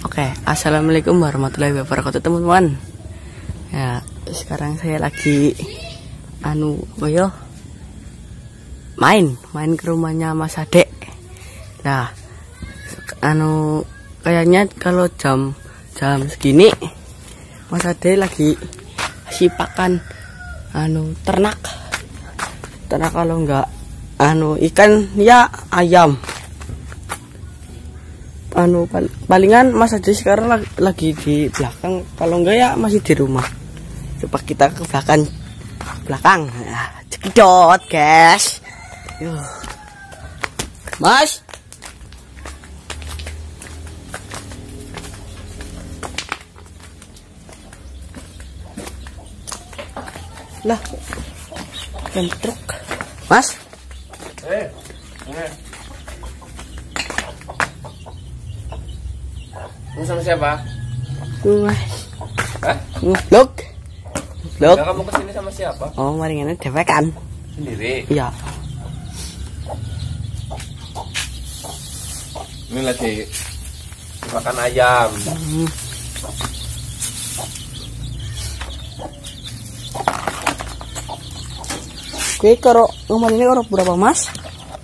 Oke, assalamualaikum warahmatullahi wabarakatuh teman-teman. Ya, sekarang saya lagi main ke rumahnya Mas Adek. Nah, kayaknya kalau jam segini Mas Adek lagi kasih pakan ternak kalau enggak ikan ya ayam. Palingan Mas Adi sekarang lagi di belakang, kalau enggak ya masih di rumah. Coba kita ke belakang. Cekidot guys. Mas, lah kan truk Mas. Ini sama siapa? Hah? Look. Kamu kesini sama siapa? Oh, maringannya dewekan. Sendiri? Iya. Ini lagi makan ayam. Oke, kalau ngomong ini berapa Mas?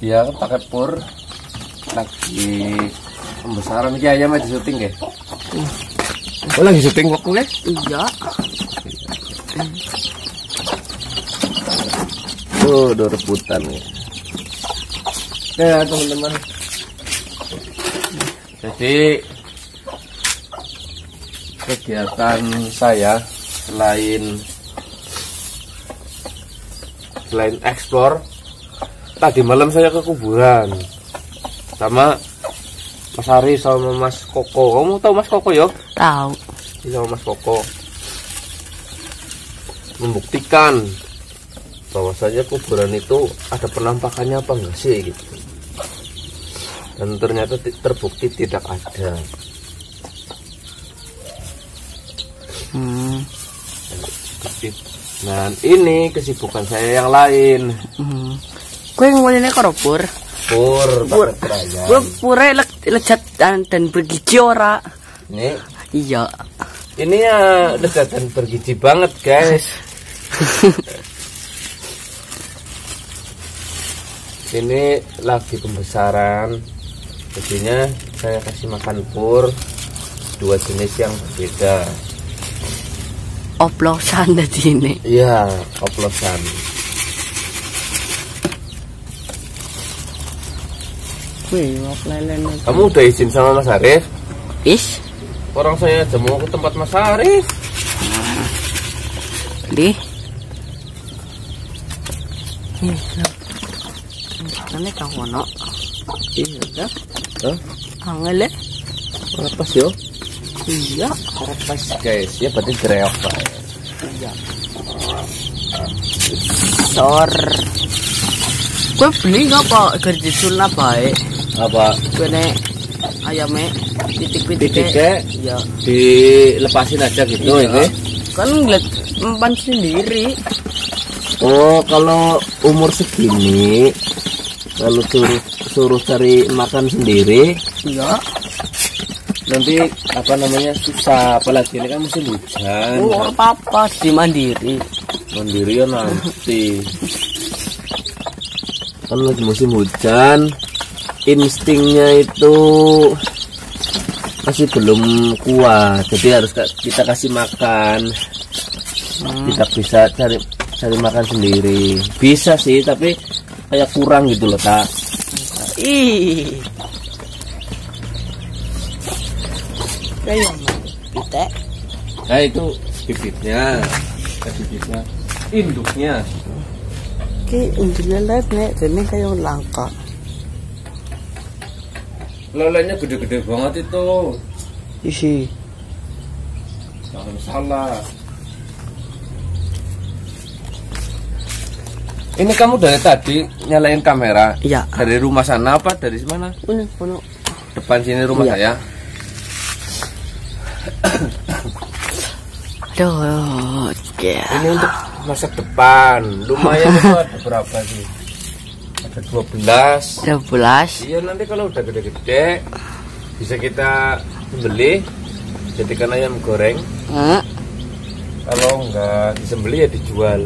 Iya, pakai pur. Lagi pembesaran ini ayam aja syuting ya. Oh, lagi syuting waktunya? Iya. Tuh, udah rebutan nih. Ya teman-teman. Jadi kegiatan saya selain eksplor, tadi malam saya ke kuburan sama Mas Ari sama Mas Koko. Kamu tahu Mas Koko ya? Tahu. Sama Mas Koko membuktikan bahwasanya kuburan itu ada penampakannya apa enggak sih gitu. Dan ternyata terbukti tidak ada. Nah, ini kesibukan saya yang lain. Gue ngomongin ini pur. Pure lezat dan bergizi ora. Nih. Iya. Ini ya lezat dan bergizi banget, guys. Ini lagi pembesaran. Jadinya saya kasih makan pur dua jenis yang berbeda. Oplosan tadi ini. Iya, oplosan. Kamu udah izin sama Mas Arif? Orang saya aja mau ke tempat Mas Arif. Ini kamu no. Iya, angel Apa sih yo? Iya, pas guys, ya berarti dreok Pak. Iya. Sor. Gue beli ngapa gerjisul baik. Apa? Gue nek ayamnya titik-titiknya ya dilepasin aja gitu ini. Kan ngeliat empan sendiri. Oh, kalau umur segini kalau suruh cari makan sendiri, iya. Nanti susah, apalagi ini kan musim hujan. Oh, apa-apa di mandiri ya nanti. Kan lagi musim hujan, instingnya itu masih belum kuat, jadi harus kita kasih makan. Tidak bisa cari makan sendiri. Bisa sih, tapi kayak kurang gitu loh, Kak. Kayak bibit. Nah, itu bibitnya. Induknya. Induknya lihat nih, jadi kayak langka. Lelenya gede-gede banget itu. Isi. Jangan salah. Ini kamu dari tadi nyalain kamera? Iya. Dari rumah sana apa dari mana? Ini. Depan sini rumah saya. Aduh, ya. Ini untuk masa depan. Lumayan itu ada berapa sih? Ada 12. Ada 12. Iya, nanti kalau udah gede-gede bisa kita beli jadikan ayam goreng. Kalau enggak disembelih ya dijual.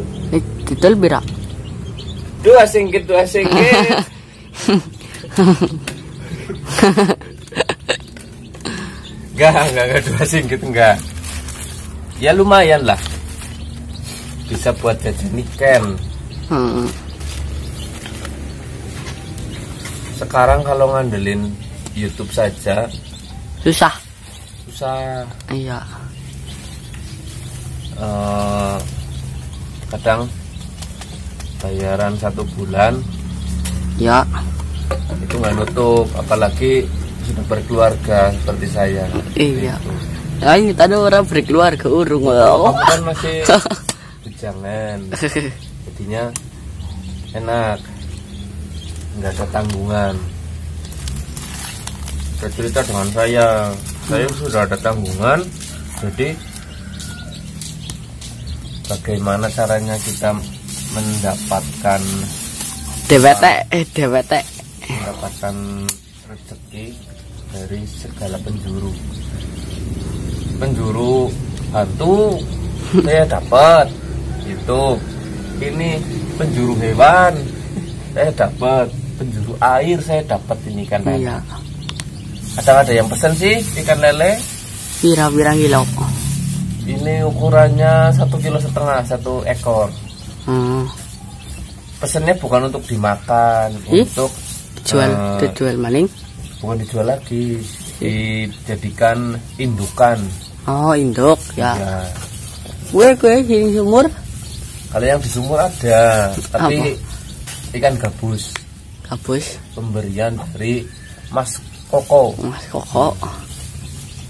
Dijual berapa? 2 singgit. Enggak 2 singgit enggak. Ya lumayan lah. Bisa buat jajan ikan. Sekarang kalau ngandelin YouTube saja susah. Iya. Kadang bayaran 1 bulan ya itu nggak nutup, apalagi sudah berkeluarga seperti saya. Iya. Nah, ini tadi orang berkeluarga urung. Kamu kan masih bujangan, jadinya enak, nggak ada tanggungan. Bercerita dengan saya sudah ada tanggungan, jadi bagaimana caranya kita mendapatkan mendapatkan rezeki dari segala penjuru hantu saya dapat YouTube, ini penjuru hewan saya dapat, penjuru air saya dapat, ini ikan lele. Iya. Ada yang pesan sih ikan lele. Pirang-pirang kilo. Ini ukurannya 1,5 kilo, 1 ekor. Pesennya bukan untuk dimakan, untuk dijual maling. Bukan dijual lagi, dijadikan indukan. Oh, induk ya. Ya. Gue di sumur. Kalau yang di sumur ada, tapi ikan gabus. Pemberian dari Mas Koko.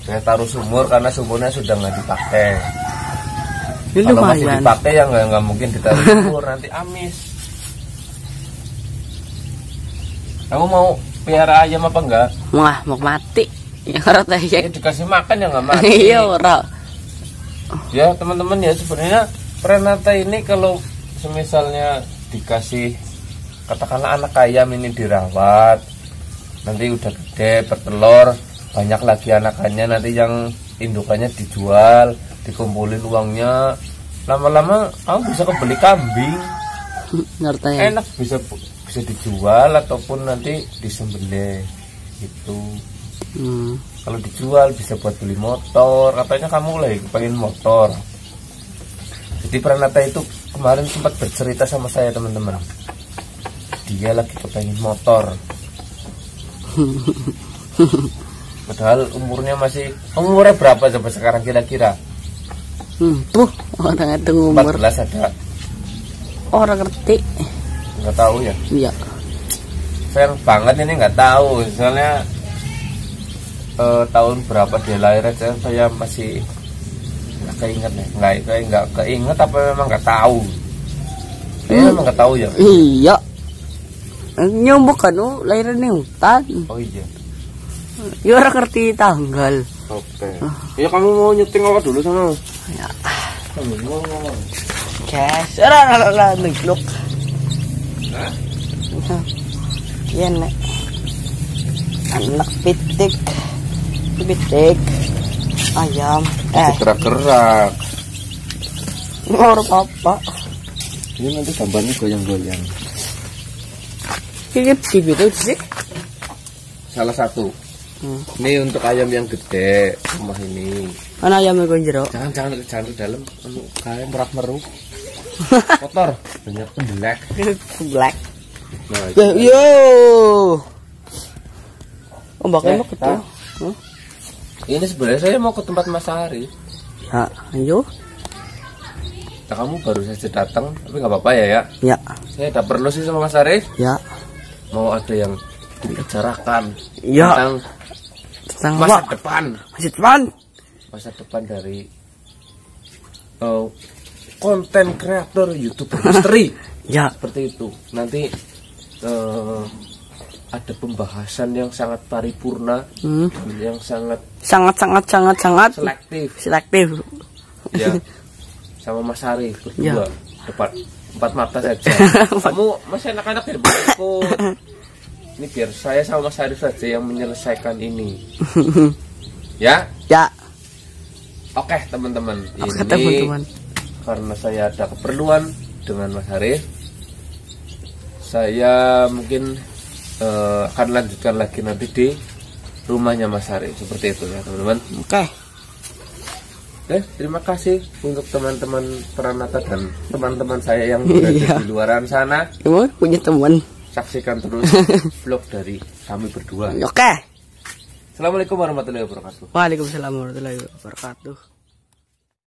Saya taruh sumur karena sumurnya sudah nggak dipakai. Kalau masih dipakai ya nggak mungkin ditaruh sumur, nanti amis. Kamu mau pelihara ayam apa enggak? Wah, mau mati. Ya rata ya. Dikasih makan ya nggak mati. Iya ora. Ya teman-teman ya, sebenarnya Prenata ini kalau semisalnya dikasih, katakanlah anak ayam ini dirawat, nanti udah gede bertelur, banyak lagi anakannya, nanti yang indukannya dijual, dikumpulin uangnya, lama-lama kamu bisa kebeli kambing. Enak, bisa dijual ataupun nanti disembelih gitu. Kalau dijual bisa buat beli motor, katanya kamu lagi pengen motor. Jadi Pranata itu kemarin sempat bercerita sama saya, teman-teman, dia lagi kepengen motor. Padahal umurnya berapa coba sekarang kira-kira? Orang itu umur 14 ada. Orang ngerti. Nggak tahu ya? Iya. Sayang banget ini nggak tahu. Soalnya tahun berapa dia lahir aja saya masih nggak keinget nih. Nggak keinget apa memang nggak tahu? Memang nggak tahu ya? Iya. Nyumbuk kan lahirannya hutan. Oh iya. Ya orang ngerti tanggal. Oke. Ya kamu mau nyuting apa dulu sana? Ya. Kamu mau ngomong. Guys, ora ngeglok. Hah? Iya nek. Anak pitik ayam. Gerak-gerak. Ora apa-apa. Ini nanti gambarnya goyang-goyang. Ini bibit itu sih. Salah satu. Ini untuk ayam yang gede rumah ini. Mana ayamnya gue jero? Jangan ke dalam. Kayak merak-meruk. Kotor. Banyak black. Nah, yo. Ombaknya mau ketemu. Ini sebenarnya saya mau ke tempat Mas Ari. Ya, ayo. Nah, kamu baru saja datang, tapi nggak apa-apa ya. Ya. Saya ada perlu sih sama Mas Ari. Ya. Mau ada yang dibicarakan ya. tentang masa depan. Masa depan dari konten kreator YouTuber misteri. Ya. Seperti itu. Nanti ada pembahasan yang sangat paripurna, yang sangat selektif. Ya. Sama Mas Ari berdua, empat mata saja. Kamu masih anak-anak ya, ikut. Ini biar saya sama Mas Arif saja yang menyelesaikan ini. Ya? Ya. Oke, teman-teman. Oke, teman-teman. Karena saya ada keperluan dengan Mas Arif, saya mungkin akan lanjutkan lagi nanti di rumahnya Mas Arif. Seperti itu ya, teman-teman. Oke. Terima kasih untuk teman-teman Pranata dan teman-teman saya yang berada di luaran sana. Kamu punya teman. Saksikan terus vlog dari kami berdua. Oke. Assalamualaikum warahmatullahi wabarakatuh. Waalaikumsalam warahmatullahi wabarakatuh.